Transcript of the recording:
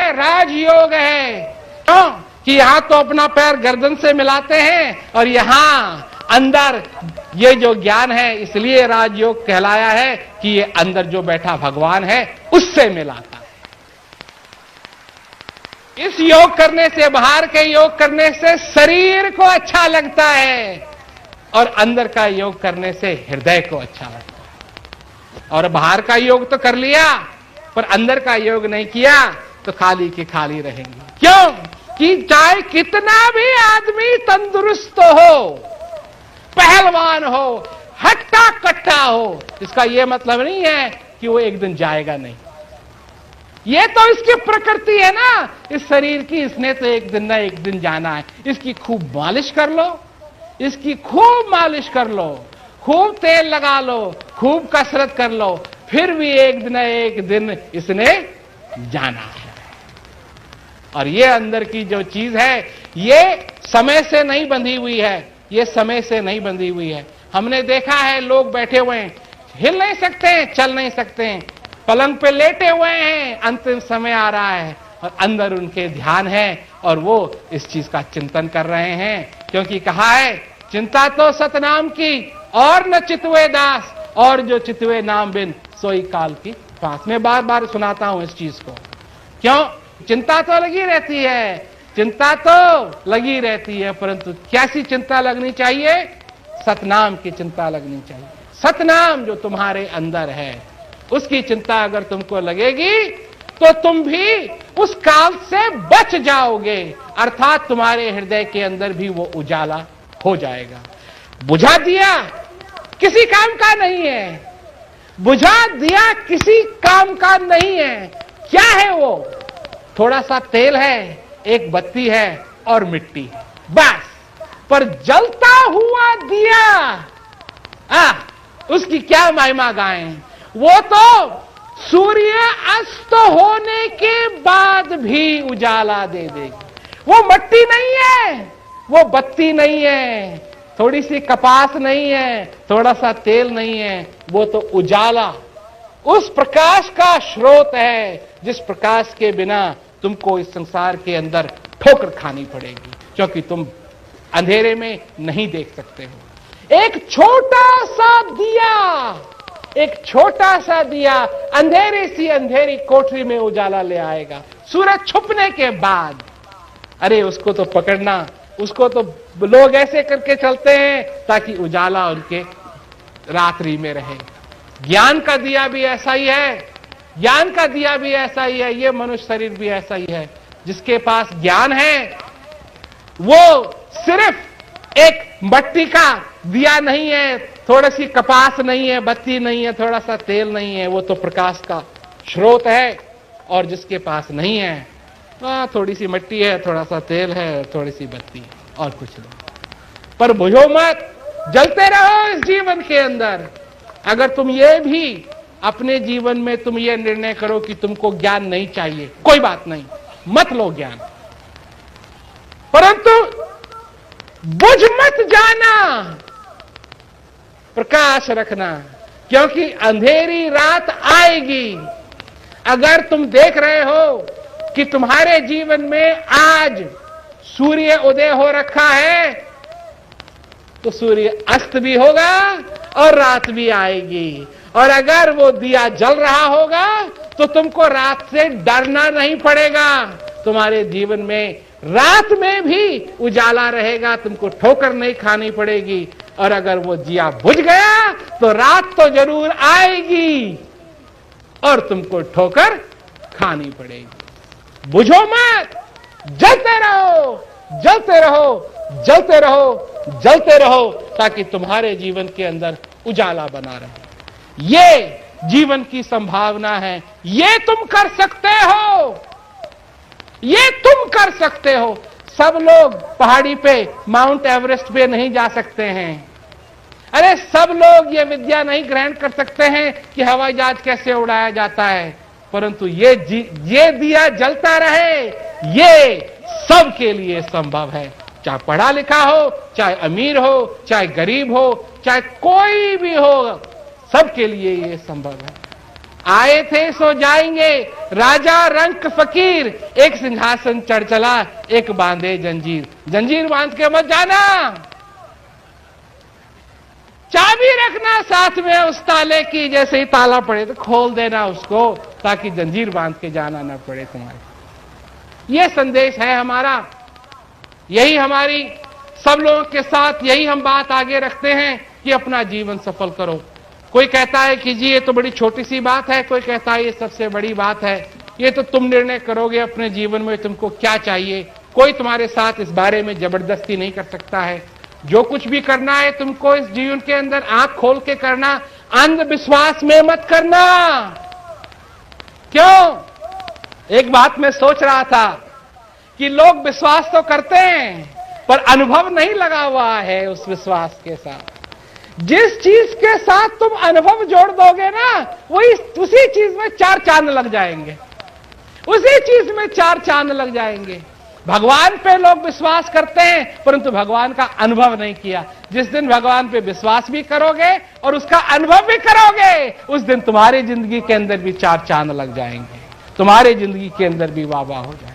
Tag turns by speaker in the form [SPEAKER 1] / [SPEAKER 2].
[SPEAKER 1] है राजयोग है। क्यों कि यहां तो अपना पैर गर्दन से मिलाते हैं और यहां अंदर ये जो ज्ञान है, इसलिए राजयोग कहलाया है कि ये अंदर जो बैठा भगवान है उससे मिलाता है। इस योग करने से, बाहर के योग करने से शरीर को अच्छा लगता है और अंदर का योग करने से हृदय को अच्छा लगता है। और बाहर का योग तो कर लिया पर अंदर का योग नहीं किया तो खाली की खाली रहेंगे। क्यों कि चाहे कितना भी आदमी तंदुरुस्त हो, पहलवान हो, हट्टा कट्टा हो, इसका यह मतलब नहीं है कि वो एक दिन जाएगा नहीं। ये तो इसकी प्रकृति है ना इस शरीर की, इसने तो एक दिन ना एक दिन जाना है। इसकी खूब मालिश कर लो, इसकी खूब मालिश कर लो, खूब तेल लगा लो, खूब कसरत कर लो, फिर भी एक दिन ना एक दिन इसने जाना है। और ये अंदर की जो चीज है ये समय से नहीं बंधी हुई है, ये समय से नहीं बंधी हुई है। हमने देखा है लोग बैठे हुए हैं, हिल नहीं सकते हैं, चल नहीं सकते हैं, पलंग पे लेटे हुए हैं, अंतिम समय आ रहा है और अंदर उनके ध्यान है और वो इस चीज का चिंतन कर रहे हैं। क्योंकि कहा है चिंता तो सतनाम की और न चितवे दास, और जो चितवे नाम बिन सोई काल की पास। मैं बार बार सुनाता हूं इस चीज को। क्यों चिंता तो लगी रहती है, चिंता तो लगी रहती है, परंतु कैसी चिंता लगनी चाहिए? सतनाम की चिंता लगनी चाहिए। सतनाम जो तुम्हारे अंदर है उसकी चिंता अगर तुमको लगेगी तो तुम भी उस काल से बच जाओगे, अर्थात तुम्हारे हृदय के अंदर भी वो उजाला हो जाएगा। बुझा दिया किसी काम का नहीं है, बुझा दिया किसी काम का नहीं है। क्या है वो? थोड़ा सा तेल है, एक बत्ती है और मिट्टी है, बस। पर जलता हुआ दिया, उसकी क्या महिमा गाएं? वो तो सूर्य अस्त होने के बाद भी उजाला दे देगी। वो मट्टी नहीं है, वो बत्ती नहीं है, थोड़ी सी कपास नहीं है, थोड़ा सा तेल नहीं है, वो तो उजाला, उस प्रकाश का स्रोत है जिस प्रकाश के बिना तुमको इस संसार के अंदर ठोकर खानी पड़ेगी, क्योंकि तुम अंधेरे में नहीं देख सकते हो। एक छोटा सा दिया, एक छोटा सा दिया अंधेरी सी अंधेरी कोठरी में उजाला ले आएगा सूरज छुपने के बाद। अरे उसको तो पकड़ना, उसको तो लोग ऐसे करके चलते हैं ताकि उजाला उनके रात्रि में रहे। ज्ञान का दिया भी ऐसा ही है, ज्ञान का दिया भी ऐसा ही है, ये मनुष्य शरीर भी ऐसा ही है। जिसके पास ज्ञान है वो सिर्फ एक मट्टी का दिया नहीं है, थोड़ी सी कपास नहीं है, बत्ती नहीं है, थोड़ा सा तेल नहीं है, वो तो प्रकाश का स्रोत है। और जिसके पास नहीं है, थोड़ी सी मिट्टी है, थोड़ा सा तेल है, थोड़ी सी बत्ती है और कुछ नहीं। पर बुझो मत, जलते रहो इस जीवन के अंदर। अगर तुम ये भी अपने जीवन में तुम ये निर्णय करो कि तुमको ज्ञान नहीं चाहिए, कोई बात नहीं, मत लो ज्ञान, परंतु बुझ मत जाना, प्रकाश रखना, क्योंकि अंधेरी रात आएगी। अगर तुम देख रहे हो कि तुम्हारे जीवन में आज सूर्य उदय हो रखा है तो सूर्य अस्त भी होगा और रात भी आएगी। और अगर वो दिया जल रहा होगा तो तुमको रात से डरना नहीं पड़ेगा, तुम्हारे जीवन में रात में भी उजाला रहेगा, तुमको ठोकर नहीं खानी पड़ेगी। और अगर वो दिया बुझ गया तो रात तो जरूर आएगी और तुमको ठोकर खानी पड़ेगी। बुझो मत, जलते रहो, जलते रहो, जलते रहो, जलते रहो, ताकि तुम्हारे जीवन के अंदर उजाला बना रहे। ये जीवन की संभावना है, ये तुम कर सकते हो, ये तुम कर सकते हो। सब लोग पहाड़ी पे माउंट एवरेस्ट पे नहीं जा सकते हैं। अरे सब लोग ये विद्या नहीं ग्रहण कर सकते हैं कि हवाई जहाज कैसे उड़ाया जाता है, परंतु ये दिया जलता रहे, ये सबके लिए संभव है। चाहे पढ़ा लिखा हो, चाहे अमीर हो, चाहे गरीब हो, चाहे कोई भी हो, सबके लिए ये संभव है। आए थे सो जाएंगे, राजा रंक फकीर, एक सिंहासन चढ़ चला, एक बांधे जंजीर। जंजीर बांध के मत जाना, चाबी रखना साथ में उस ताले की, जैसे ही ताला पड़े तो खोल देना उसको, ताकि जंजीर बांध के जाना ना पड़े तुम्हारे। यह संदेश है हमारा, यही हमारी सब लोगों के साथ यही हम बात आगे रखते हैं कि अपना जीवन सफल करो। कोई कहता है कि जी ये तो बड़ी छोटी सी बात है, कोई कहता है ये सबसे बड़ी बात है, ये तो तुम निर्णय करोगे अपने जीवन में तुमको क्या चाहिए, कोई तुम्हारे साथ इस बारे में जबरदस्ती नहीं कर सकता है। जो कुछ भी करना है तुमको इस जीवन के अंदर आंख खोल के करना, अंधविश्वास में मत करना। क्यों? एक बात मैं सोच रहा था कि लोग विश्वास तो करते हैं पर अनुभव नहीं लगा हुआ है उस विश्वास के साथ। जिस चीज के साथ तुम अनुभव जोड़ दोगे ना, वही उसी चीज में 4 चांद लग जाएंगे, उसी चीज में 4 चांद लग जाएंगे। भगवान पे लोग विश्वास करते हैं परंतु भगवान का अनुभव नहीं किया। जिस दिन भगवान पे विश्वास भी करोगे और उसका अनुभव भी करोगे, उस दिन तुम्हारी जिंदगी के अंदर भी 4 चांद लग जाएंगे, तुम्हारी जिंदगी के अंदर भी वाह वाह हो जाएगा।